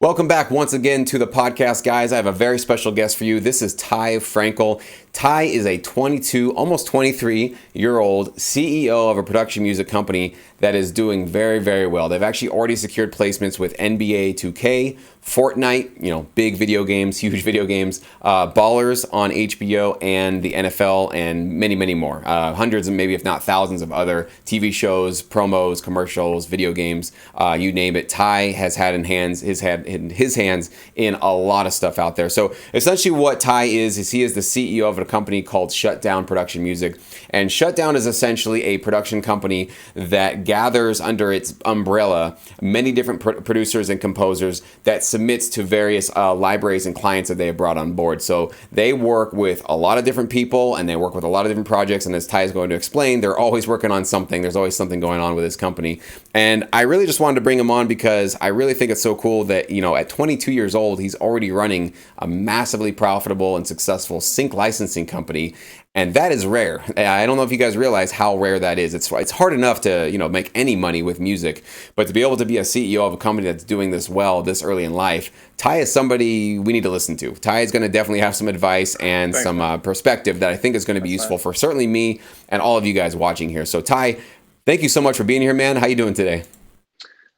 Welcome back once again to the podcast, guys. I have a very special guest for you. This is Ty Frankel. Ty is a 22, almost 23-year-old CEO of a production music company that is doing very, very well. They've actually already secured placements with NBA 2K, Fortnite, big video games, huge video games, Ballers on HBO, and the NFL, and many, many more. Hundreds and maybe if not thousands of other TV shows, promos, commercials, video games, you name it. Ty has had his hands in a lot of stuff out there. So essentially what Ty is he is the CEO of a company called Shutdown Production Music. And Shutdown is essentially a production company that gathers under its umbrella many different producers and composers that submits to various libraries and clients that they have brought on board. So they work with a lot of different people and they work with a lot of different projects. And as Ty is going to explain, they're always working on something. There's always something going on with this company. And I really just wanted to bring him on because I really think it's so cool that, at 22 years old, he's already running a massively profitable and successful sync licensing company. And that is rare. I don't know if you guys realize how rare that is. It's hard enough to, make any money with music, but to be able to be a CEO of a company that's doing this well this early in life, Ty is somebody we need to listen to. Ty is going to definitely have some advice and some perspective that I think is going to be useful for certainly me and all of you guys watching here. So Ty, thank you so much for being here, man. How you doing today?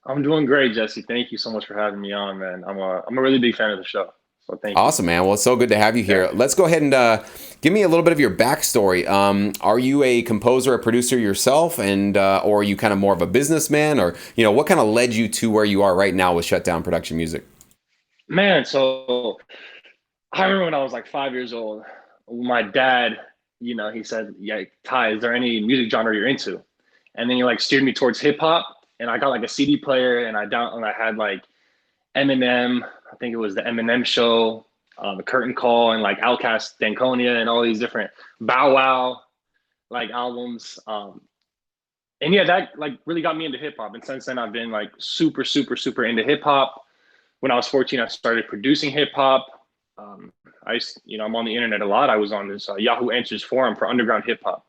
I'm doing great, Jesse. Thank you so much for having me on, man. I'm a really big fan of the show. So thank you. Awesome, man. Well, it's so good to have you here. Yeah. Let's go ahead and give me a little bit of your backstory. Are you a composer, a producer yourself, and or are you kind of more of a businessman, or what kind of led you to where you are right now with Shutdown Production Music? Man, so I remember when I was like 5 years old, my dad, he said, "Yeah, Ty, is there any music genre you're into?" And then he like steered me towards hip hop, and I got like a CD player, and I had like Eminem. I think it was the Eminem Show, the Curtain Call, and like Outkast, Danconia, and all these different Bow Wow like albums. And yeah, that like really got me into hip hop. And since then, I've been like super, super, super into hip hop. When I was 14, I started producing hip hop. Um, I'm on the internet a lot. I was on this Yahoo Answers forum for underground hip hop.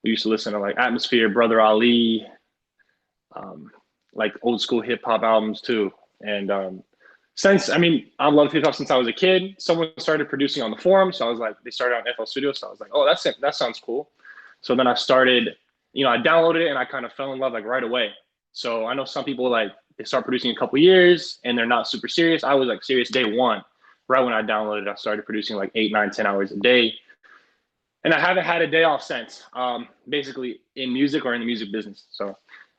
We used to listen to like Atmosphere, Brother Ali, um, like old school hip hop albums too. And I loved hip hop since I was a kid. Someone started producing on the forum, so I was like, they started on FL Studio, so I was like, oh, that's it. That sounds cool. So then I started, I downloaded it and I kind of fell in love like right away. So I know some people like they start producing a couple years and they're not super serious. I was like serious day one. Right when I downloaded, I started producing like 8, 9, 10 hours a day. And I haven't had a day off since, basically in music or in the music business. So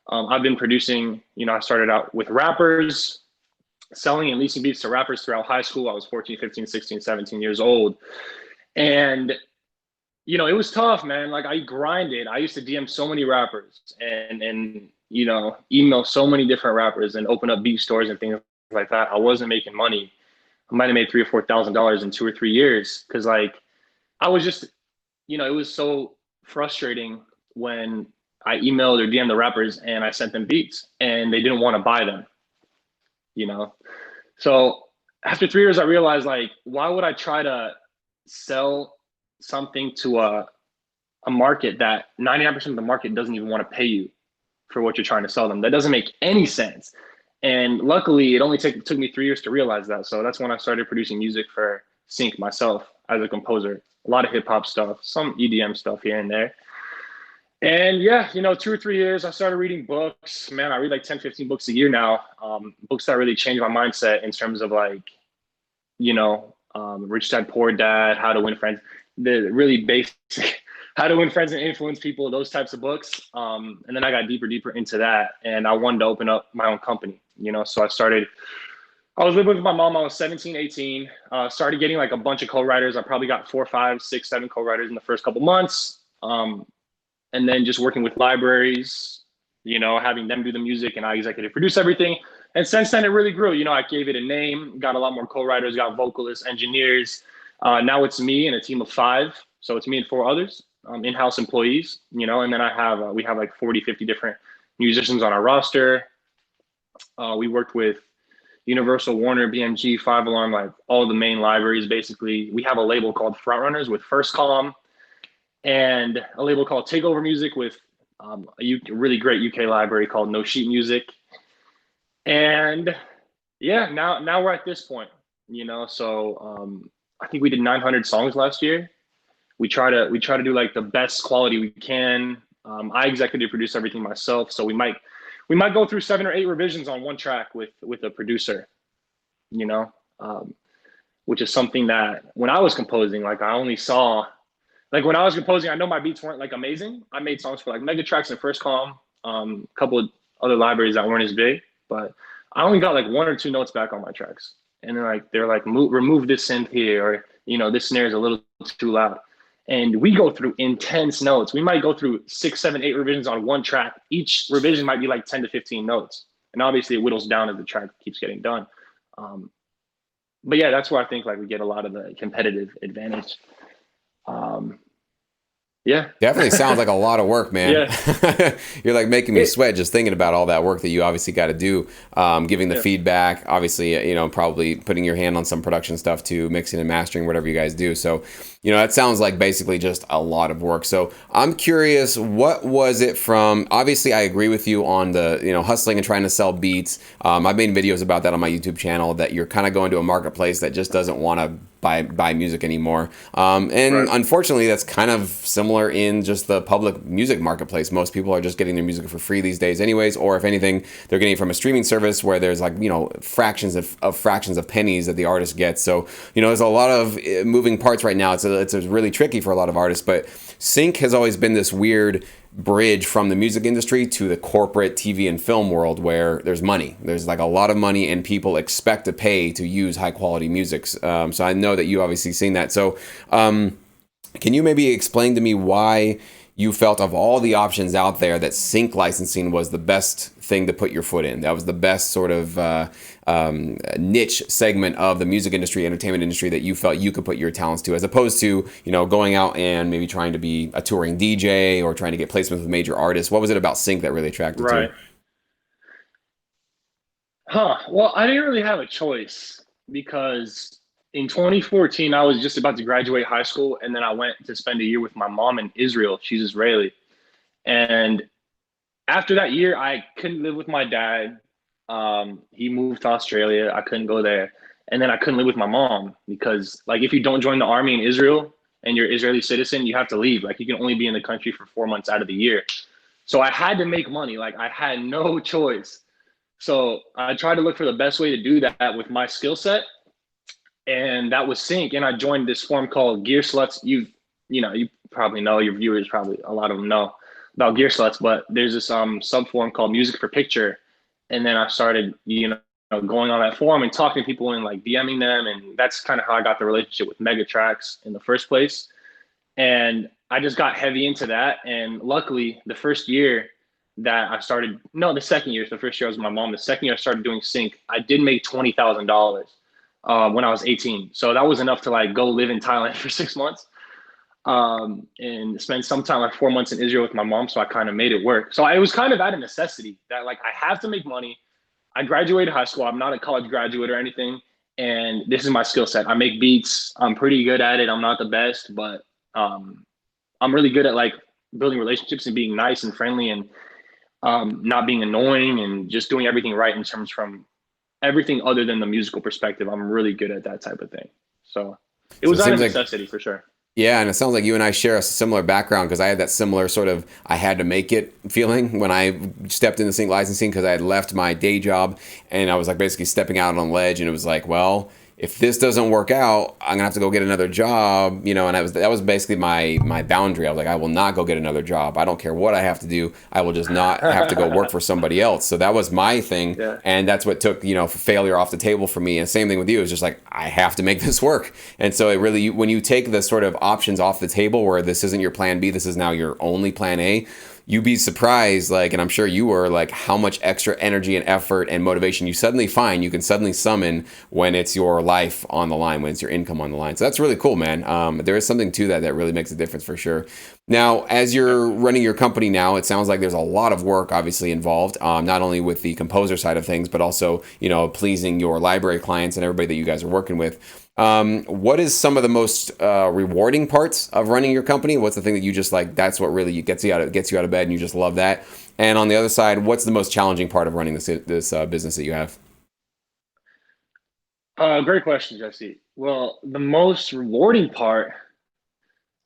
I've been producing, I started out with rappers, selling and leasing beats to rappers throughout high school. I was 14, 15, 16, 17 years old. And it was tough, man. Like I grinded. I used to DM so many rappers and email so many different rappers and open up beat stores and things like that. I wasn't making money. I might have made $3,000 or $4,000 in 2 or 3 years because like I was just, it was so frustrating when I emailed or DM the rappers and I sent them beats and they didn't want to buy them, you know. So after 3 years, I realized like, why would I try to sell something to a market that 99% of the market doesn't even want to pay you for what you're trying to sell them? That doesn't make any sense. And luckily, it only took me 3 years to realize that. So that's when I started producing music for Sync myself as a composer. A lot of hip hop stuff, some EDM stuff here and there. And yeah, 2 or 3 years, I started reading books. Man, I read like 10, 15 books a year now. Books that really changed my mindset in terms of like, Rich Dad, Poor Dad, How to Win Friends, the really basic How to Win Friends and Influence People, those types of books. And then I got deeper into that and I wanted to open up my own company, so I was living with my mom. I was 17, 18, started getting like a bunch of co-writers. I probably got 4, 5, 6, 7 co-writers in the first couple months. And then just working with libraries, having them do the music and I executive produce everything. And since then, it really grew. I gave it a name, got a lot more co-writers, got vocalists, engineers. Now it's me and a team of 5. So it's me and 4 others, in-house employees, and then we have like 40, 50 different musicians on our roster. We worked with Universal, Warner, BMG, Five Alarm, like all the main libraries, basically. We have a label called Frontrunners with First Calm and a label called Takeover Music with a really great UK library called No Sheet Music. And Yeah, now we're at this point, So I think we did 900 songs last year. We try to do like the best quality we can. I executive produce everything myself, so we might go through 7 or 8 revisions on one track with a producer, you know, um, which is something that when I was composing, like I only saw like when I was composing, I know my beats weren't like amazing. I made songs for like Megatrax and First Calm, a couple of other libraries that weren't as big, but I only got like 1 or 2 notes back on my tracks, and they're like remove this synth here, or this snare is a little too loud, and we go through intense notes. We might go through 6, 7, 8 revisions on one track. Each revision might be like 10 to 15 notes, and obviously it whittles down as the track keeps getting done. Um, but yeah, that's where I think like we get a lot of the competitive advantage. Um, yeah. Definitely sounds like a lot of work, man. Yeah. You're like making me It, sweat just thinking about all that work that you obviously got to do. Giving the yeah. feedback, obviously, probably putting your hand on some production stuff too, mixing and mastering, whatever you guys do. So, that sounds like basically just a lot of work. So I'm curious, what was it from? Obviously, I agree with you on the, hustling and trying to sell beats. I've made videos about that on my YouTube channel, that you're kind of going to a marketplace that just doesn't want to buy music anymore. And Right. unfortunately, that's kind of similar in just the public music marketplace. Most people are just getting their music for free these days anyways, or if anything, they're getting it from a streaming service where there's like, fractions of pennies that the artist gets. So, there's a lot of moving parts right now. It's really tricky for a lot of artists, but sync has always been this weird bridge from the music industry to the corporate TV and film world, where there's money. There's like a lot of money, and people expect to pay to use high quality music. So I know that you obviously seen that. So can you maybe explain to me why you felt, of all the options out there, that sync licensing was the best thing to put your foot in? That was the best sort of niche segment of the music industry, entertainment industry, that you felt you could put your talents to, as opposed to, going out and maybe trying to be a touring DJ or trying to get placements with major artists. What was it about sync that really attracted to you? Right. Huh. Well, I didn't really have a choice because in 2014, I was just about to graduate high school, and then I went to spend a year with my mom in Israel. She's Israeli. And after that year, I couldn't live with my dad. He moved to Australia. I couldn't go there. And then I couldn't live with my mom because, like, if you don't join the army in Israel and you're an Israeli citizen, you have to leave. Like, you can only be in the country for 4 months out of the year. So I had to make money. Like, I had no choice. So I tried to look for the best way to do that with my skill set, and that was sync. And I joined this forum called Gear Sluts. You probably know, your viewers probably, a lot of them know about Gear Sluts, but there's this sub forum called Music for Picture, and then I started going on that forum and talking to people and like DMing them, and that's kind of how I got the relationship with Megatrax in the first place. And I just got heavy into that, and luckily the first year that I started, no, the second year, so the first year I was with my mom. The second year I started doing sync, I did make $20,000 when I was 18. So that was enough to like go live in Thailand for 6 months, and spend some time, like 4 months in Israel with my mom. So I kind of made it work. So it was kind of out of necessity that like I have to make money. I graduated high school. I'm not a college graduate or anything. And this is my skill set. I make beats. I'm pretty good at it. I'm not the best, but I'm really good at like building relationships and being nice and friendly, and not being annoying, and just doing everything right in terms from everything other than the musical perspective. I'm really good at that type of thing. So it So it was out of seems like, necessity for sure. yeah, and it sounds like you and I share a similar background, because I had that similar sort of I had to make it feeling when I stepped into sync licensing, because I had left my day job and I was like basically stepping out on a ledge, and it was like, well, if this doesn't work out, I'm gonna have to go get another job, and that was basically my boundary. I was like, I will not go get another job. I don't care what I have to do. I will just not have to go work for somebody else. So that was my thing, Yeah. and that's what took failure off the table for me. And same thing with you. It's just like, I have to make this work. And so it really, when you take the sort of options off the table, where this isn't your plan B, this is now your only plan A, you'd be surprised, like, and I'm sure you were, like, how much extra energy and effort and motivation you suddenly find, you can suddenly summon when it's your life on the line, when it's your income on the line. So that's really cool, man. There is something to that that really makes a difference for sure. Now, as you're running your company now, it sounds like there's a lot of work obviously involved, not only with the composer side of things, but also, pleasing your library clients and everybody that you guys are working with. What is some of the most rewarding parts of running your company? What's the thing that you just like, that's what really gets you out of bed and you just love that? And on the other side, what's the most challenging part of running this business that you have? Great question, Jesse. Well, the most rewarding part,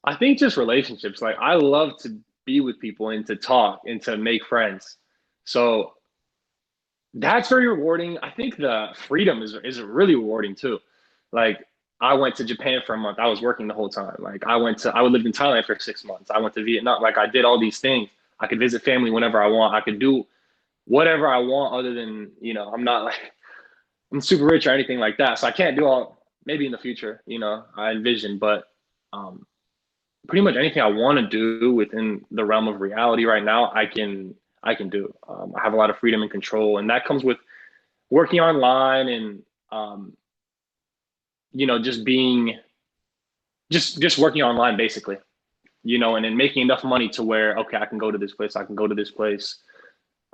I think, just relationships. Like, I love to be with people and to talk and to make friends. So that's very rewarding. I think the freedom is really rewarding too. Like, I went to Japan for a month. I was working the whole time. Like, I lived in Thailand for 6 months. I went to Vietnam. Like, I did all these things. I could visit family whenever I want. I could do whatever I want other than, I'm not like I'm super rich or anything like that. So I can't do all, maybe in the future, I envision, but um pretty much anything I want to do within the realm of reality right now, I can do. I have a lot of freedom and control, and that comes with working online and um, just being just working online basically. And then making enough money to where, okay, I can go to this place, I can go to this place.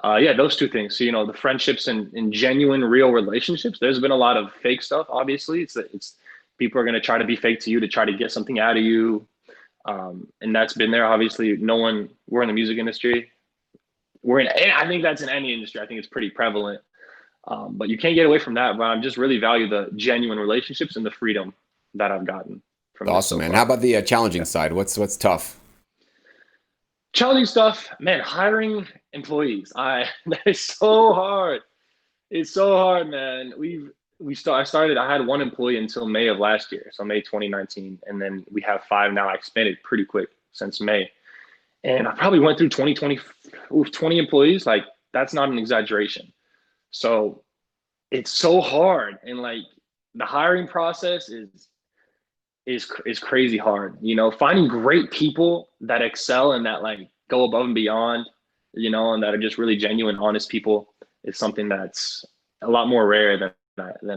Yeah, those two things. So, the friendships and genuine, real relationships. There's been a lot of fake stuff. Obviously, it's people are going to try to be fake to you to try to get something out of you, and that's been there. Obviously, no one. We're in the music industry. And I think that's in any industry. I think it's pretty prevalent. But you can't get away from that. But I just really value the genuine relationships and the freedom that I've gotten from this Awesome, so man. How far. about the challenging Yeah. side? What's tough? Challenging stuff, man. Hiring employees. That is so hard. It's so hard, man. I started. I had one employee until May of last year, so May 2019, and then we have five now. I expanded pretty quick since May, and I probably went through 2020 with 20 employees. Like, that's not an exaggeration. So it's so hard, and like the hiring process is crazy hard. Finding great people that excel and that like go above and beyond, and that are just really genuine, honest people is something that's a lot more rare than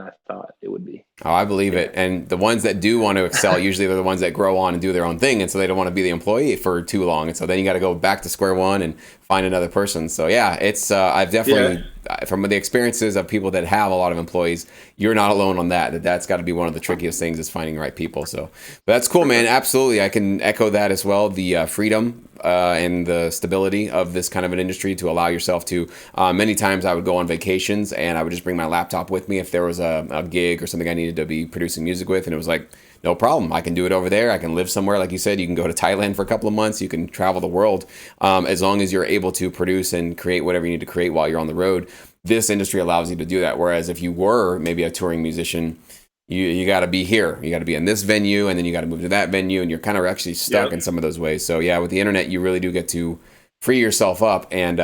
I thought it would be. Oh, I believe it. Yeah. And the ones that do want to excel, usually they're the ones that grow on and do their own thing. And so they don't want to be the employee for too long. And so then you got to go back to square one and find another person. So yeah, I've Yeah. definitely, from the experiences of people that have a lot of employees, you're not alone on that's got to be one of the trickiest things is finding the right people. So, but that's cool, For man. sure. Absolutely. I can echo that as well. The freedom and the stability of this kind of an industry to allow yourself to. Many times I would go on vacations and I would just bring my laptop with me if there was a gig or something I needed to be producing music with, and it was like, no problem. I can do it over there. I can live somewhere, like you said. You can go to Thailand for a couple of months. You can travel the world, as long as you're able to produce and create whatever you need to create while you're on the road. This industry allows you to do that. Whereas if you were maybe a touring musician, you got to be here. You got to be in this venue, and then you got to move to that venue, and you're kind of actually stuck Yep. in some of those ways. So yeah, with the internet, you really do get to free yourself up, and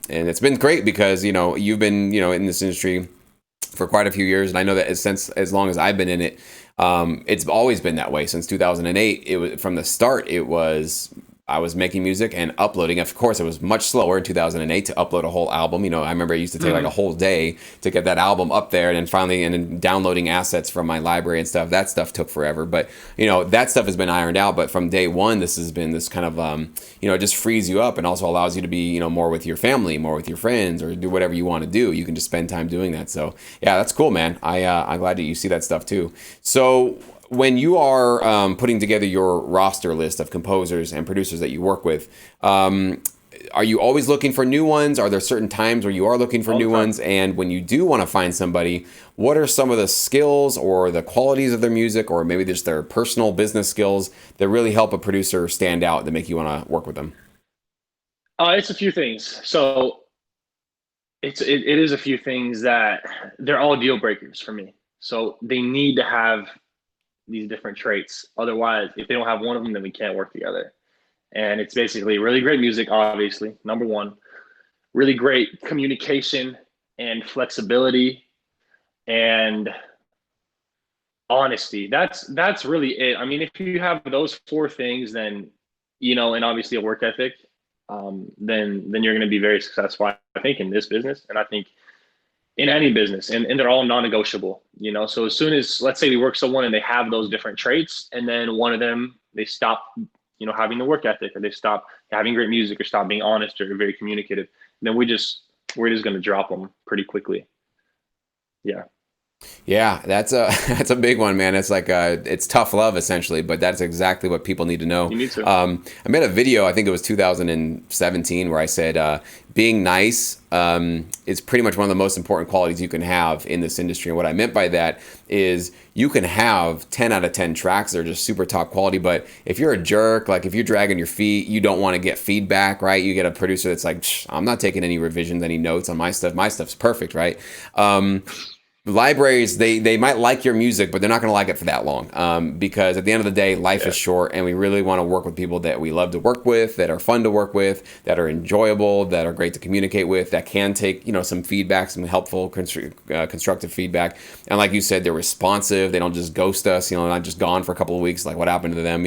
it's been great because you've been in this industry for quite a few years, and I know that since as long as I've been in it, it's always been that way since 2008. It was from the start. It was I was making music and uploading. Of course, it was much slower in 2008 to upload a whole album. I remember it used to take like a Mhm. whole day to get that album up there, and then finally, and then downloading assets from my library and stuff. That stuff took forever, but that stuff has been ironed out. But from day one, this has been this kind of it just frees you up and also allows you to be more with your family, more with your friends, or do whatever you want to do. You can just spend time doing that. So yeah, that's cool, man. I'm glad that you see that stuff too. So when you are putting together your roster list of composers and producers that you work with, are you always looking for new ones? Are there certain times where you are looking for All the new time. ones? And when you do want to find somebody, what are some of the skills or the qualities of their music, or maybe just their personal business skills that really help a producer stand out that make you want to work with them? It's a few things. So it is a few things that they're all deal breakers for me. So they need to have these different traits. Otherwise, if they don't have one of them, then we can't work together. And it's basically really great music, obviously, number one, really great communication and flexibility and honesty. That's really it. I mean, if you have those four things, then and obviously a work ethic, then you're going to be very successful. I think in this business, and I think in any business, and they're all non-negotiable. So as soon as, let's say, we work someone and they have those different traits, and then one of them they stop, having the work ethic, or they stop having great music, or stop being honest or very communicative, then we're just going to drop them pretty quickly. Yeah. Yeah, that's a that's a big one, man. It's like it's tough love essentially, but that's exactly what people need to know. You need to. I made a video, I think it was 2017, where I said being nice is pretty much one of the most important qualities you can have in this industry. And what I meant by that is you can have 10 out of 10 tracks that are just super top quality, but if you're a jerk, like if you're dragging your feet, you don't want to get feedback, right? You get a producer that's like, I'm not taking any revisions, any notes on my stuff. My stuff's perfect, right? Libraries, they might like your music, but they're not going to like it for that long, because at the end of the day, life is short, and we really want to work with people that we love to work with, that are fun to work with, that are enjoyable, that are great to communicate with, that can take some feedback, some helpful constructive feedback. And like you said, they're responsive. They don't just ghost us, not just gone for a couple of weeks, like what happened to them.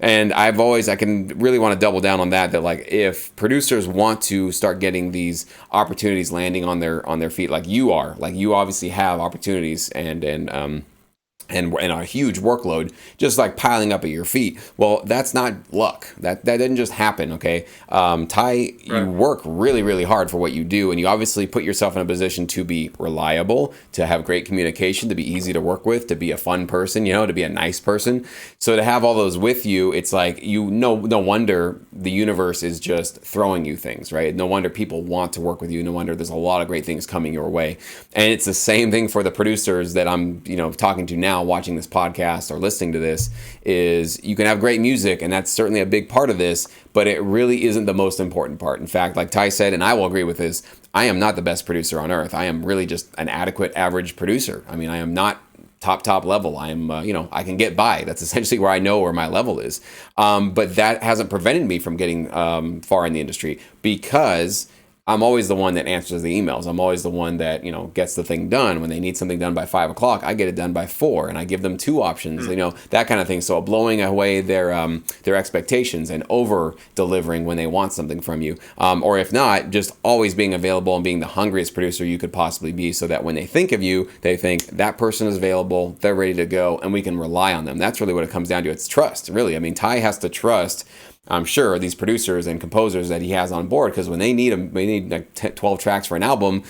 And I can really want to double down on that like if producers want to start getting these opportunities landing on their feet, like you obviously have opportunities and a huge workload just like piling up at your feet. Well, that's not luck. That didn't just happen. Okay. Ty, you work really, really hard for what you do, and you obviously put yourself in a position to be reliable, to have great communication, to be easy to work with, to be a fun person, to be a nice person. So to have all those with you, it's like, no wonder the universe is just throwing you things, right? No wonder people want to work with you. No wonder there's a lot of great things coming your way. And it's the same thing for the producers that I'm, talking to now, watching this podcast or listening to this. Is you can have great music, and that's certainly a big part of this, but it really isn't the most important part. In fact, like Ty said, and I will agree with this, I am not the best producer on earth. I am really just an adequate average producer. I mean, I am not top level. I am, I can get by. That's essentially where I know where my level is. But that hasn't prevented me from getting far in the industry, because I'm always the one that answers the emails. I'm always the one that, gets the thing done. When they need something done by 5 o'clock, I get it done by 4, and I give them 2 options, that kind of thing. So blowing away their expectations and over delivering when they want something from you. Or if not, just always being available and being the hungriest producer you could possibly be, so that when they think of you, they think that person is available, they're ready to go, and we can rely on them. That's really what it comes down to. It's trust, really. I mean, Ty has to trust, I'm sure, these producers and composers that he has on board, because when they need like 12 tracks for an album,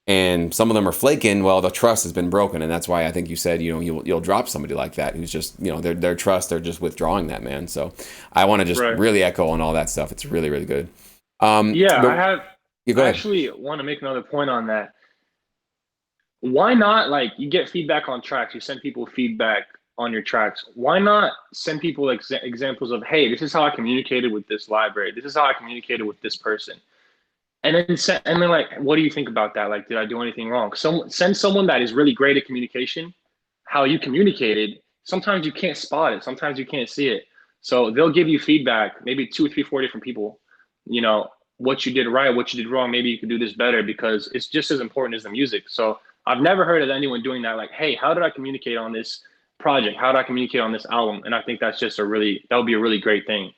and some of them are flaking, well, the trust has been broken. And that's why I think you said, you'll drop somebody like that who's just, their trust, they're just withdrawing that, man. So I want to just really echo on all that stuff. It's really, really good. I actually want to make another point on that. Why not, like, you get feedback on tracks, you send people feedback on your tracks. Why not send people examples of, hey, this is how I communicated with this library. This is how I communicated with this person. And then like, what do you think about that? Like, did I do anything wrong? Send someone that is really great at communication, how you communicated. Sometimes you can't spot it. Sometimes you can't see it. So they'll give you feedback, maybe 2, 3, 4 different people, what you did right, what you did wrong. Maybe you could do this better, because it's just as important as the music. So I've never heard of anyone doing that. Like, hey, how did I communicate on this project? How did I communicate on this album? And I think that's just that would be a really great thing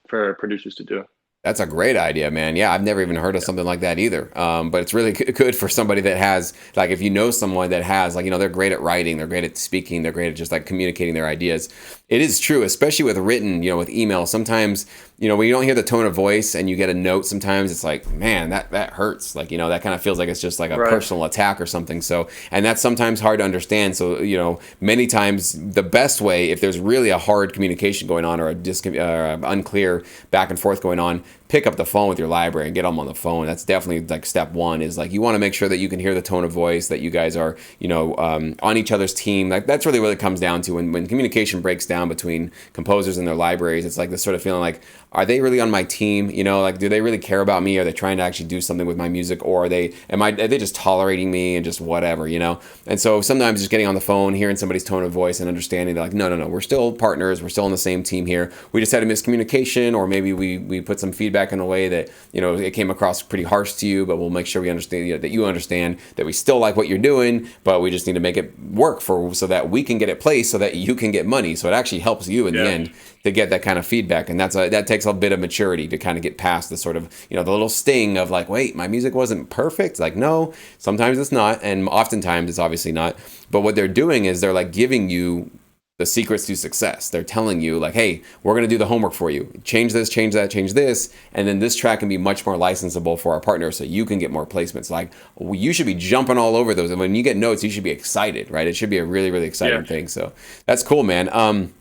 for producers to do. That's a great idea, man. Yeah, I've never even heard of something like that either. But it's really good for somebody that has, like, if you know someone that has, like, they're great at writing, they're great at speaking, they're great at just like communicating their ideas. It is true, especially with written, with email. Sometimes, when you don't hear the tone of voice and you get a note, sometimes it's like, man, that hurts. Like, that kind of feels like it's just like a personal attack or something. So, and that's sometimes hard to understand. So, many times the best way, if there's really a hard communication going on, or a unclear back and forth going on, pick up the phone with your library and get them on the phone. That's definitely like step one. Is like, you want to make sure that you can hear the tone of voice, that you guys are, on each other's team. Like, that's really what it comes down to. When communication breaks down between composers and their libraries, it's like this sort of feeling like, are they really on my team? Like, do they really care about me? Are they trying to actually do something with my music? Or are they just tolerating me and just whatever, And so sometimes just getting on the phone, hearing somebody's tone of voice and understanding, they're like, no, we're still partners. We're still on the same team here. We just had a miscommunication, or maybe we put some feedback in a way that, it came across pretty harsh to you, but we'll make sure we understand, that you understand that we still like what you're doing, but we just need to make it work so that we can get it placed, so that you can get money. So it actually helps you in the end to get that kind of feedback. And that takes a bit of maturity to kind of get past the sort of, the little sting of like, wait, my music wasn't perfect. Like, no, sometimes it's not. And oftentimes it's obviously not. But what they're doing is they're like giving you the secrets to success. They're telling you like, hey, we're going to do the homework for you. Change this, change that, change this. And then this track can be much more licensable for our partners so you can get more placements. Like you should be jumping all over those. And when you get notes, you should be excited, right? It should be a really, really exciting thing. So that's cool, man.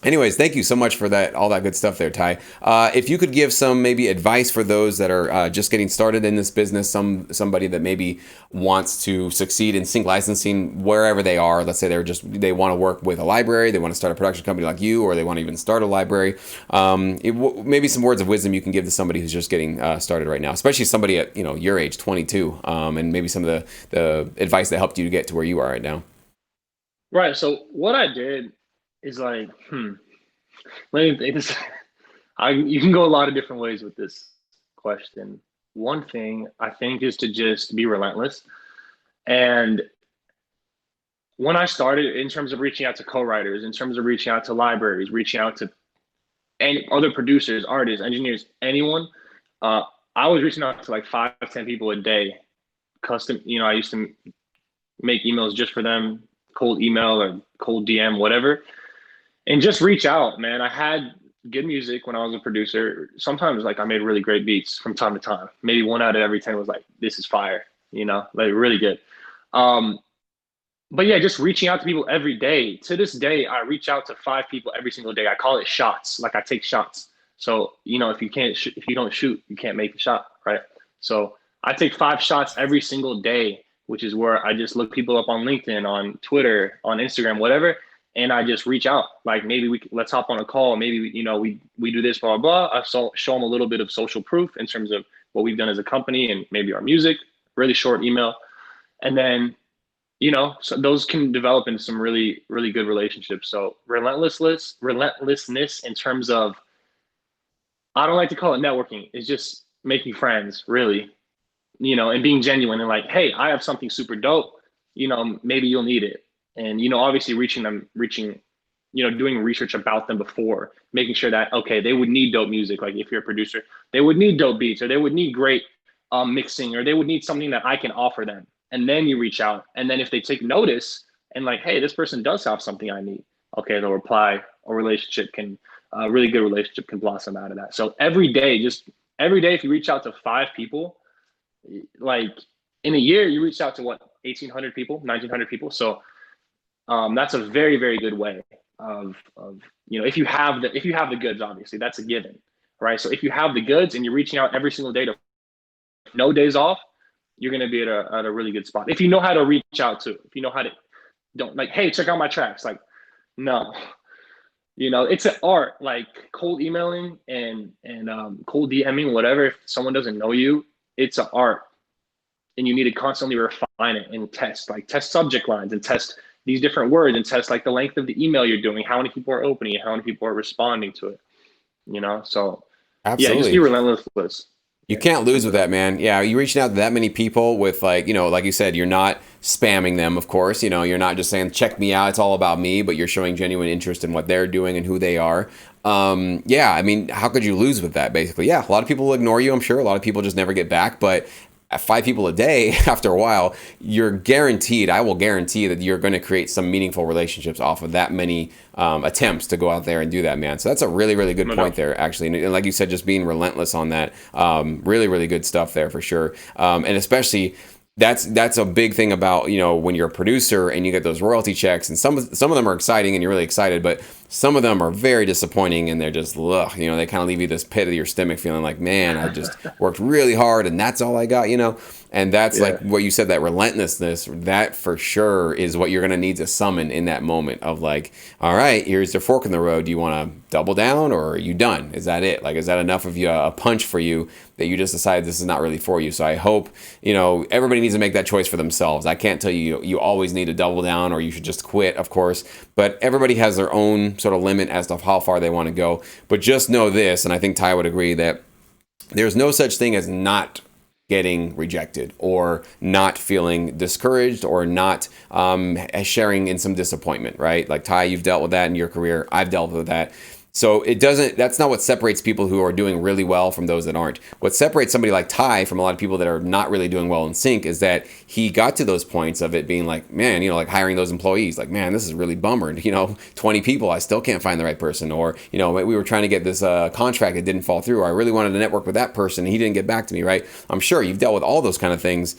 Anyways, thank you so much for that, all that good stuff there, Ty. If you could give some maybe advice for those that are just getting started in this business, somebody that maybe wants to succeed in sync licensing wherever they are. Let's say they want to work with a library, they want to start a production company like you, or they want to even start a library. Maybe some words of wisdom you can give to somebody who's just getting started right now, especially somebody at your age, 22, and maybe some of the advice that helped you to get to where you are right now. Right. So what I did is like, let me think this. You can go a lot of different ways with this question. One thing I think is to just be relentless. And when I started, in terms of reaching out to co-writers, in terms of reaching out to libraries, reaching out to any other producers, artists, engineers, anyone, I was reaching out to like 5 to 10 people a day. Custom, I used to make emails just for them, cold email or cold DM, whatever. And just reach out, man. I had good music when I was a producer. Sometimes like I made really great beats from time to time. Maybe 1 out of every 10 was like, this is fire, like really good. But yeah, just reaching out to people every day. To this day, I reach out to 5 people every single day. I call it shots. Like I take shots. So, if you don't shoot, you can't make the shot, right? So I take 5 shots every single day, which is where I just look people up on LinkedIn, on Twitter, on Instagram, whatever. And I just reach out, like maybe let's hop on a call. Maybe, we do this, blah, blah, blah. I show them a little bit of social proof in terms of what we've done as a company and maybe our music, really short email. And then, so those can develop into some really, really good relationships. So relentlessness in terms of, I don't like to call it networking. It's just making friends, really, and being genuine and like, hey, I have something super dope, maybe you'll need it. And, obviously doing research about them before, making sure that, okay, they would need dope music. Like if you're a producer, they would need dope beats, or they would need great mixing, or they would need something that I can offer them. And then you reach out. And then if they take notice and like, hey, this person does have something I need, okay, they'll reply. A really good relationship can blossom out of that. So every day, if you reach out to 5 people, like in a year, you reach out to 1,800 people, 1,900 people. So that's a very, very good way of if you have the goods, obviously that's a given, right? So if you have the goods and you're reaching out every single day to no days off, you're going to be at a really good spot. If you know how to reach out to, if you know how to, don't like, hey, check out my tracks. Like, no, it's an art, like cold emailing and cold DMing, whatever. If someone doesn't know you, it's an art, and you need to constantly refine it and test subject lines and test these different words and test like the length of the email you're doing, how many people are opening it, how many people are responding to it, so Absolutely. Yeah, just be relentless. You can't lose with that, man. Yeah, you're reaching out to that many people with like you said, you're not spamming them, of course. You're not just saying, check me out, it's all about me, but you're showing genuine interest in what they're doing and who they are. Yeah, I mean, how could you lose with that, basically? Yeah, a lot of people will ignore you, I'm sure. A lot of people just never get back, but at 5 people a day, after a while, I will guarantee that you're going to create some meaningful relationships off of that many attempts to go out there and do that, man. So that's a really, really good point there, actually. And like you said, just being relentless on that, really, really good stuff there for sure. And especially, that's a big thing about, when you're a producer and you get those royalty checks, and some of them are exciting and you're really excited, but some of them are very disappointing, and they're just, ugh, they kind of leave you this pit of your stomach feeling like, man, I just worked really hard and that's all I got, and that's like what you said, that relentlessness, that for sure is what you're going to need to summon in that moment of like, all right, here's the fork in the road. Do you want to double down, or are you done? Is that it? Like, is that enough of a punch for you that you just decided this is not really for you? So I hope, everybody needs to make that choice for themselves. I can't tell you always need to double down or you should just quit, of course, but everybody has their own sort of limit as to how far they want to go. But just know this, and I think Ty would agree, that there's no such thing as not getting rejected or not feeling discouraged or not sharing in some disappointment, right? Like Ty, you've dealt with that in your career. I've dealt with that. So that's not what separates people who are doing really well from those that aren't. What separates somebody like Ty from a lot of people that are not really doing well in sync is that he got to those points of it being like, man, like hiring those employees, like, man, this is really bummer. 20 people, I still can't find the right person. Or, we were trying to get this contract that didn't fall through. Or I really wanted to network with that person and he didn't get back to me, right? I'm sure you've dealt with all those kind of things.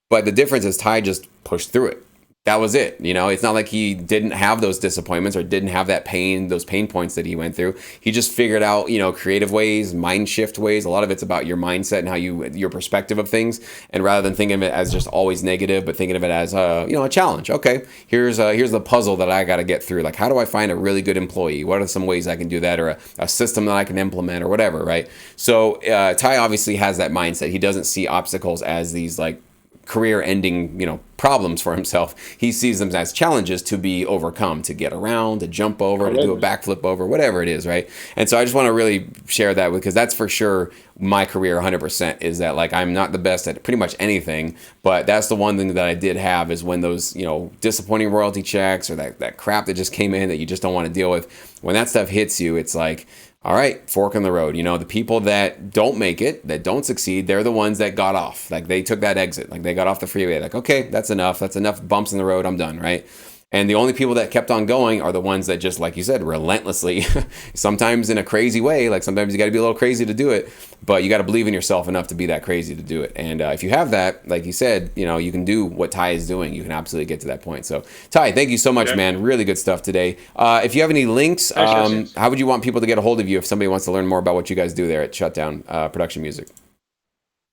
But the difference is Ty just pushed through it. That was it. It's not like he didn't have those disappointments or didn't have that pain, those pain points that he went through. He just figured out, creative ways, mind shift ways. A lot of it's about your mindset and how your perspective of things. And rather than thinking of it as just always negative, but thinking of it as, a challenge. Okay, here's the puzzle that I got to get through. Like, how do I find a really good employee? What are some ways I can do that, or a system that I can implement or whatever, right? So Ty obviously has that mindset. He doesn't see obstacles as these like career-ending, problems for himself. He sees them as challenges to be overcome, to get around, to jump over, to do a backflip over, whatever it is, right? And so I just want to really share that because that's for sure my career 100% is that like I'm not the best at pretty much anything, but that's the one thing that I did have is when those, disappointing royalty checks or that crap that just came in that you just don't want to deal with, when that stuff hits you, it's like, all right, fork in the road. The people that don't make it, that don't succeed, they're the ones that got off. Like they took that exit. Like they got off the freeway. Like, okay, that's enough. That's enough bumps in the road. I'm done, right? And the only people that kept on going are the ones that just, like you said, relentlessly, sometimes in a crazy way. Like sometimes you got to be a little crazy to do it, but you got to believe in yourself enough to be that crazy to do it. And if you have that, like you said, you can do what Ty is doing. You can absolutely get to that point. So Ty, thank you so much, man. Really good stuff today. If you have any links, how would you want people to get a hold of you if somebody wants to learn more about what you guys do there at Shutdown Production Music?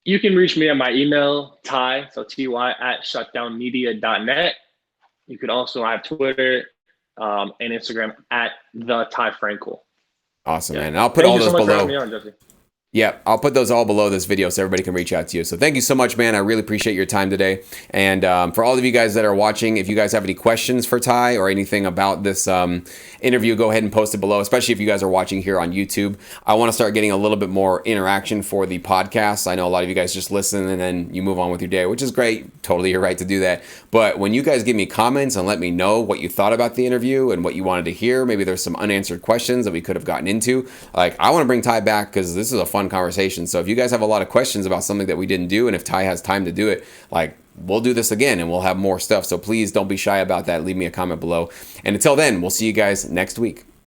You can reach me at my email, Ty, so Ty at shutdownmedia.net. You could also have Twitter and Instagram at the Ty Frankel. Awesome, man. I'll put all those below. Thank you so much for having me on, Jesse. Yeah, I'll put those all below this video so everybody can reach out to you. So thank you so much, man. I really appreciate your time today. And for all of you guys that are watching, if you guys have any questions for Ty or anything about this interview, go ahead and post it below, especially if you guys are watching here on YouTube. I want to start getting a little bit more interaction for the podcast. I know a lot of you guys just listen and then you move on with your day, which is great. Totally your right to do that. But when you guys give me comments and let me know what you thought about the interview and what you wanted to hear, maybe there's some unanswered questions that we could have gotten into. Like, I want to bring Ty back because this is a fun conversation. So if you guys have a lot of questions about something that we didn't do, and if Ty has time to do it, like, we'll do this again and we'll have more stuff. So please don't be shy about that. Leave me a comment below. And until then, we'll see you guys next week.